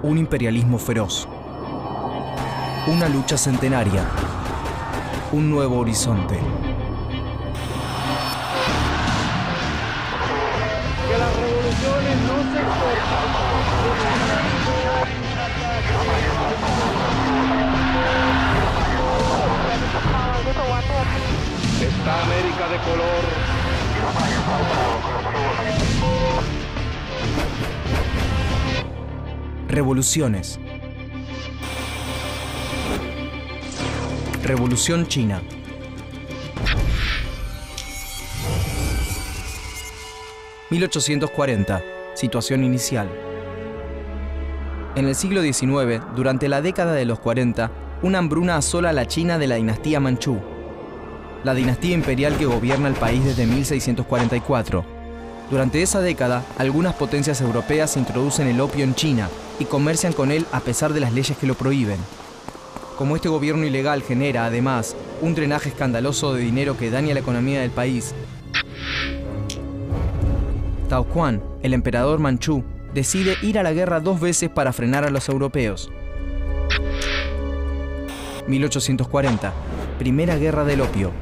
Un imperialismo feroz. Una lucha centenaria. Un nuevo horizonte. Que las revoluciones no se exportan. Esta América de color. Revoluciones. Revolución China. (1840) Situación inicial. En el siglo XIX, durante la década de los 40, una hambruna asola a la China de la dinastía Manchú, la dinastía imperial que gobierna el país desde 1644. Durante esa década, algunas potencias europeas introducen el opio en China y comercian con él a pesar de las leyes que lo prohíben. Como este gobierno ilegal genera, además, un drenaje escandaloso de dinero que daña la economía del país, Tao Quan, el emperador manchú, decide ir a la guerra 2 veces para frenar a los europeos. 1840. Primera Guerra del Opio.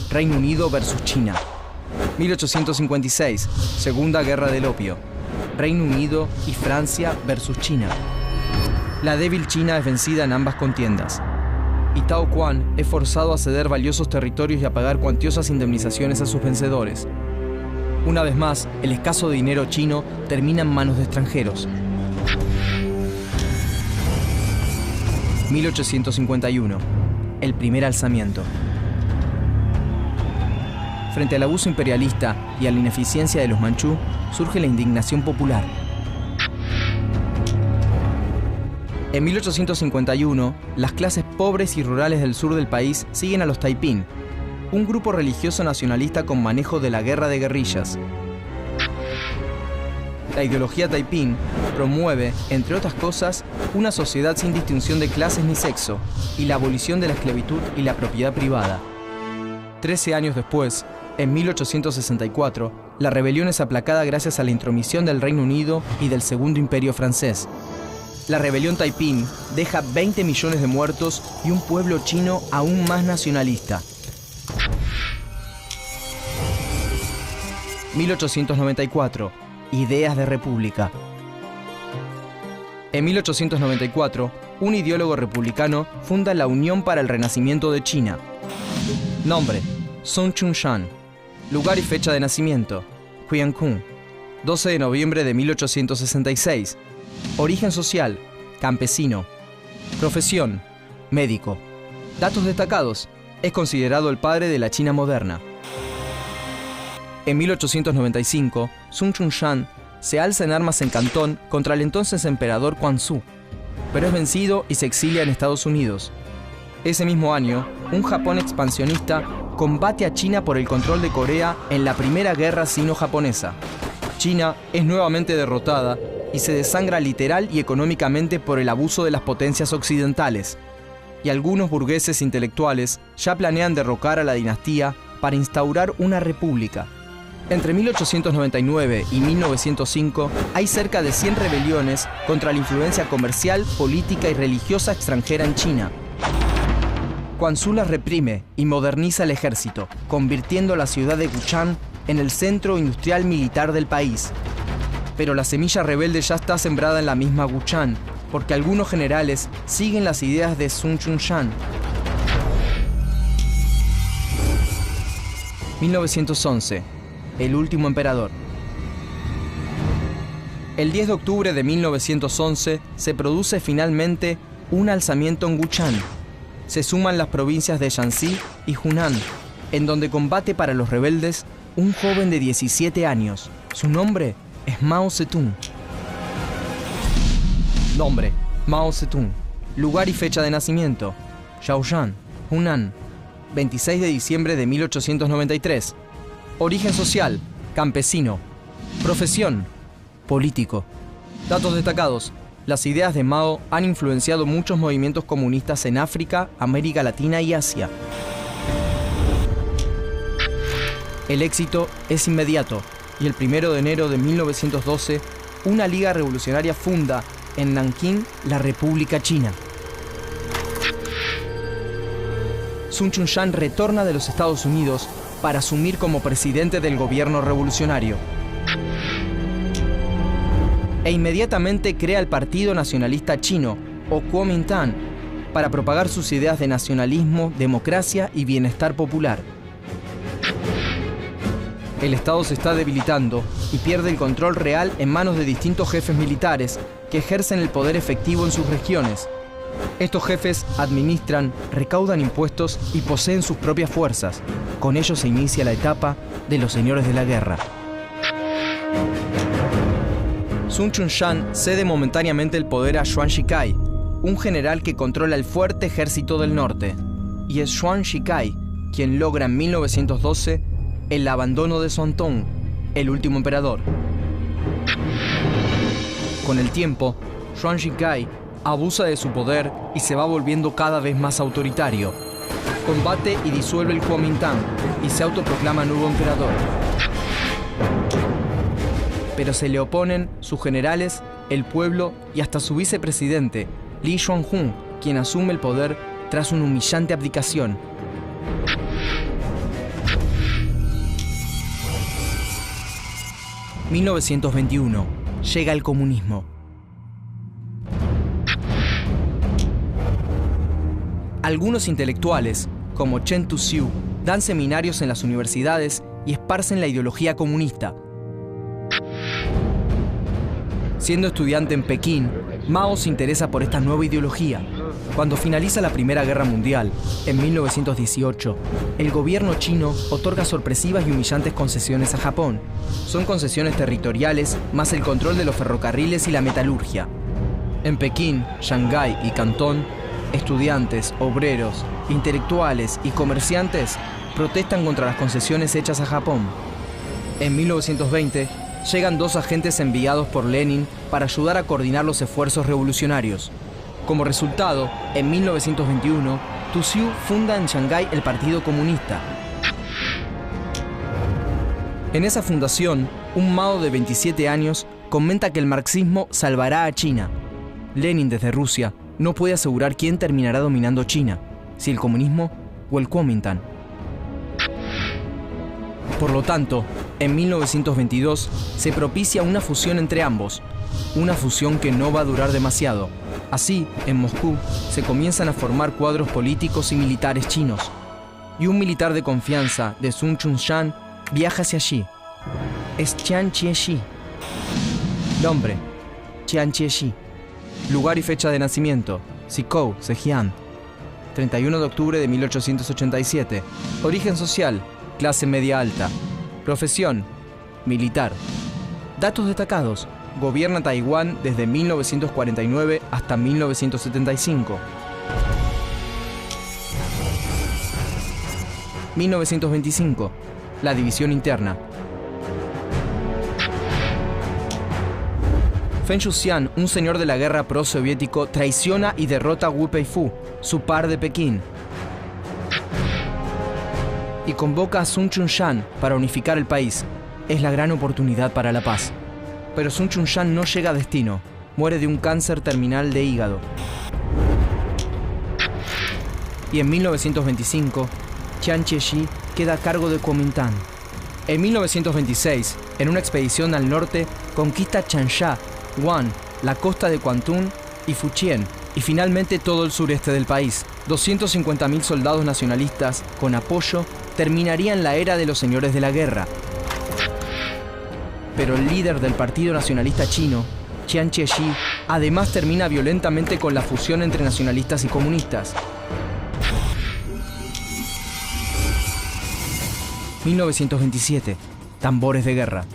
Reino Unido versus China. 1856. Segunda Guerra del Opio. Reino Unido y Francia versus China. La débil China es vencida en ambas contiendas. Y Tao Quan es forzado a ceder valiosos territorios y a pagar cuantiosas indemnizaciones a sus vencedores. Una vez más, el escaso dinero chino termina en manos de extranjeros. 1851. El primer alzamiento. Frente al abuso imperialista y a la ineficiencia de los manchú, surge la indignación popular. En 1851, las clases pobres y rurales del sur del país siguen a los Taiping, un grupo religioso nacionalista con manejo de la guerra de guerrillas. La ideología Taiping promueve, entre otras cosas, una sociedad sin distinción de clases ni sexo y la abolición de la esclavitud y la propiedad privada. 13 años después, en 1864, la rebelión es aplacada gracias a la intromisión del Reino Unido y del Segundo Imperio francés. La rebelión Taiping deja 20 millones de muertos y un pueblo chino aún más nacionalista. 1894. Ideas de república. En 1894, un ideólogo republicano funda la Unión para el Renacimiento de China. Nombre: Sun Chun-shan. Lugar y fecha de nacimiento: Qiankun, 12 de noviembre de 1866. Origen social: campesino. Profesión: médico. Datos destacados: es considerado el padre de la China moderna. En 1895, Sun Chun-shan se alza en armas en Cantón contra el entonces emperador Quanzhou, pero es vencido y se exilia en Estados Unidos. Ese mismo año, un Japón expansionista combate a China por el control de Corea en la Primera Guerra Sino-Japonesa. China es nuevamente derrotada y se desangra literal y económicamente por el abuso de las potencias occidentales. Y algunos burgueses intelectuales ya planean derrocar a la dinastía para instaurar una república. Entre 1899 y 1905 hay cerca de 100 rebeliones contra la influencia comercial, política y religiosa extranjera en China. Quanzhou las reprime y moderniza el ejército, convirtiendo la ciudad de Wuchang en el centro industrial militar del país. Pero la semilla rebelde ya está sembrada en la misma Wuchang, porque algunos generales siguen las ideas de Sun Chun-shan. 1911. El último emperador. El 10 de octubre de 1911 se produce finalmente un alzamiento en Wuchang. Se suman las provincias de Shanxi y Hunan, en donde combate para los rebeldes un joven de 17 años. Su nombre es Mao Zedong. Nombre: Mao Zedong. Lugar y fecha de nacimiento: Shaoxing, Hunan, 26 de diciembre de 1893. Origen social: campesino. Profesión: político. Datos destacados: las ideas de Mao han influenciado muchos movimientos comunistas en África, América Latina y Asia. El éxito es inmediato y el 1 de enero de 1912 una liga revolucionaria funda en Nankín, la República China. Sun Chun-shan retorna de los Estados Unidos para asumir como presidente del gobierno revolucionario. E inmediatamente crea el Partido Nacionalista Chino, o Kuomintang, para propagar sus ideas de nacionalismo, democracia y bienestar popular. El Estado se está debilitando y pierde el control real en manos de distintos jefes militares que ejercen el poder efectivo en sus regiones. Estos jefes administran, recaudan impuestos y poseen sus propias fuerzas. Con ello se inicia la etapa de los señores de la guerra. Sun Chun-shan cede momentáneamente el poder a Xuan Shikai, un general que controla el fuerte ejército del norte. Y es Xuan Shikai quien logra en 1912 el abandono de Songtong, el último emperador. Con el tiempo, Xuan Shikai abusa de su poder y se va volviendo cada vez más autoritario. Combate y disuelve el Kuomintang y se autoproclama nuevo emperador. Pero se le oponen sus generales, el pueblo y hasta su vicepresidente, Li Xuanhong, quien asume el poder tras una humillante abdicación. ...1921... llega el comunismo. Algunos intelectuales, como Chen Tuxiu, dan seminarios en las universidades y esparcen la ideología comunista. Siendo estudiante en Pekín, Mao se interesa por esta nueva ideología. Cuando finaliza la Primera Guerra Mundial, en 1918, el gobierno chino otorga sorpresivas y humillantes concesiones a Japón. Son concesiones territoriales, más el control de los ferrocarriles y la metalurgia. En Pekín, Shanghái y Cantón, estudiantes, obreros, intelectuales y comerciantes protestan contra las concesiones hechas a Japón. En 1920, llegan dos agentes enviados por Lenin para ayudar a coordinar los esfuerzos revolucionarios. Como resultado, en 1921, Tuxiu funda en Shanghái el Partido Comunista. En esa fundación, un Mao de 27 años comenta que el marxismo salvará a China. Lenin, desde Rusia, no puede asegurar quién terminará dominando China, si el comunismo o el Kuomintang. Por lo tanto, en 1922 se propicia una fusión entre ambos, una fusión que no va a durar demasiado. Así, en Moscú, se comienzan a formar cuadros políticos y militares chinos, y un militar de confianza de Sun Chun-shan viaja hacia allí. Es Chiang Chie-shi. Nombre: Chiang Chie-shi. Lugar y fecha de nacimiento: Zhizhou, Zhejiang. 31 de octubre de 1887. Origen social: clase media alta. Profesión: militar. Datos destacados: gobierna Taiwán desde 1949 hasta 1975. 1925. La división interna. Feng Yuxian, un señor de la guerra pro-soviético, traiciona y derrota a Wu Peifu, su par de Pekín, y convoca a Sun Chun-shan para unificar el país. Es la gran oportunidad para la paz. Pero Sun Chun-shan no llega a destino. Muere de un cáncer terminal de hígado. Y en 1925, Chiang Chie-shi queda a cargo de Kuomintang. En 1926, en una expedición al norte, conquista Changsha, Guan, la costa de Kwantung y Fujian, y finalmente todo el sureste del país. 250.000 soldados nacionalistas, con apoyo, terminarían la era de los señores de la guerra. Pero el líder del Partido Nacionalista Chino, Chiang Chie-shi, además termina violentamente con la fusión entre nacionalistas y comunistas. 1927. Tambores de guerra.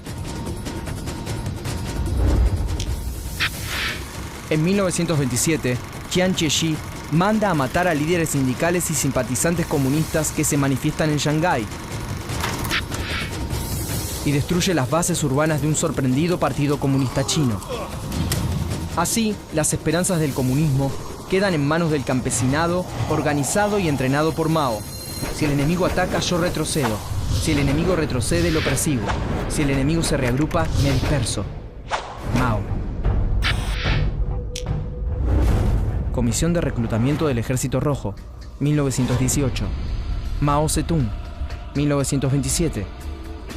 En 1927, Chiang Chie-shi manda a matar a líderes sindicales y simpatizantes comunistas que se manifiestan en Shanghái y destruye las bases urbanas de un sorprendido Partido Comunista Chino. Así, las esperanzas del comunismo quedan en manos del campesinado, organizado y entrenado por Mao. Si el enemigo ataca, yo retrocedo. Si el enemigo retrocede, lo persigo. Si el enemigo se reagrupa, me disperso. Mao. Comisión de Reclutamiento del Ejército Rojo, 1918. Mao Zedong, 1927.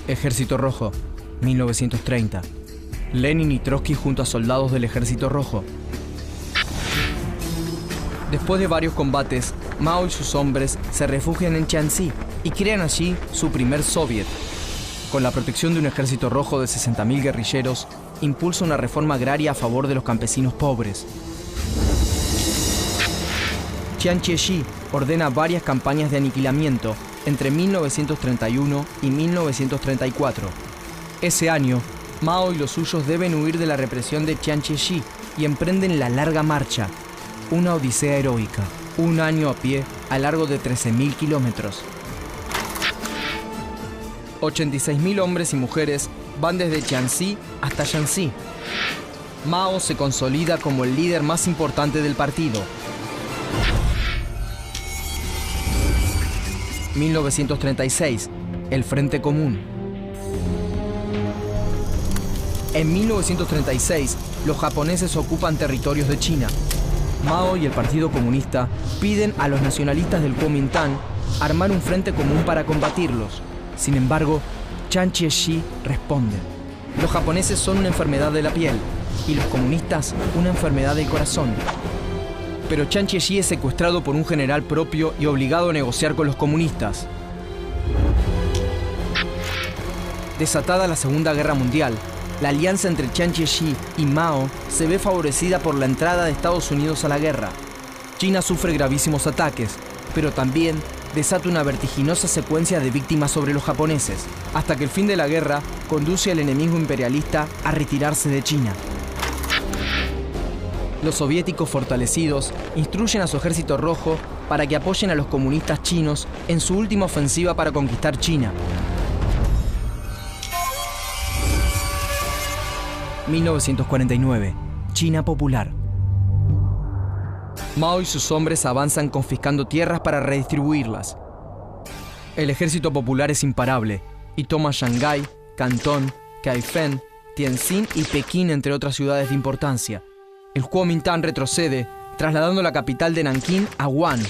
Ejército Rojo, 1930. Lenin y Trotsky junto a soldados del Ejército Rojo. Después de varios combates, Mao y sus hombres se refugian en Jiangxi y crean allí su primer soviet. Con la protección de un ejército rojo de 60.000 guerrilleros, impulsa una reforma agraria a favor de los campesinos pobres. Chiang Kai-shek ordena varias campañas de aniquilamiento entre 1931 y 1934. Ese año, Mao y los suyos deben huir de la represión de Chiang Kai-shek y emprenden la larga marcha, una odisea heroica, un año a pie a largo de 13.000 kilómetros. 86.000 hombres y mujeres van desde Jiangxi hasta Shanxi. Mao se consolida como el líder más importante del partido. 1936, el Frente Común. En 1936, los japoneses ocupan territorios de China. Mao y el Partido Comunista piden a los nacionalistas del Kuomintang armar un frente común para combatirlos. Sin embargo, Chiang Kai-shek responde: los japoneses son una enfermedad de la piel y los comunistas una enfermedad del corazón. Pero Chiang Kai-shek es secuestrado por un general propio y obligado a negociar con los comunistas. Desatada la Segunda Guerra Mundial, la alianza entre Chiang Kai-shek y Mao se ve favorecida por la entrada de Estados Unidos a la guerra. China sufre gravísimos ataques, pero también desata una vertiginosa secuencia de víctimas sobre los japoneses, hasta que el fin de la guerra conduce al enemigo imperialista a retirarse de China. Los soviéticos fortalecidos instruyen a su ejército rojo para que apoyen a los comunistas chinos en su última ofensiva para conquistar China. 1949. China popular. Mao y sus hombres avanzan confiscando tierras para redistribuirlas. El ejército popular es imparable y toma Shanghái, Cantón, Kaifeng, Tianjin y Pekín, entre otras ciudades de importancia. El Kuomintang retrocede, trasladando la capital de Nankín a Wuhan,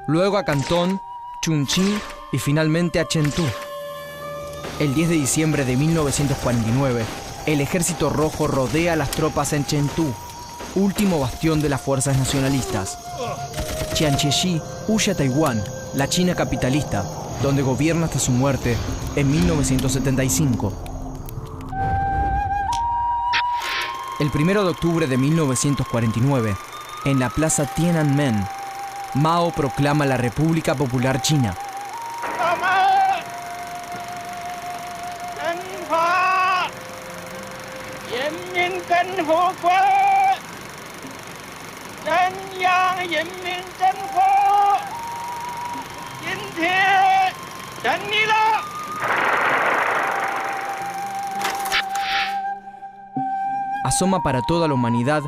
luego a Cantón, Chongqing y finalmente a Chengdu. El 10 de diciembre de 1949, el ejército rojo rodea a las tropas en Chengdu, último bastión de las fuerzas nacionalistas. Chiang Kai-shek huye a Taiwán, la China capitalista, donde gobierna hasta su muerte en 1975. El 1 de octubre de 1949, en la plaza Tiananmen, Mao proclama la República Popular China. Asoma para toda la humanidad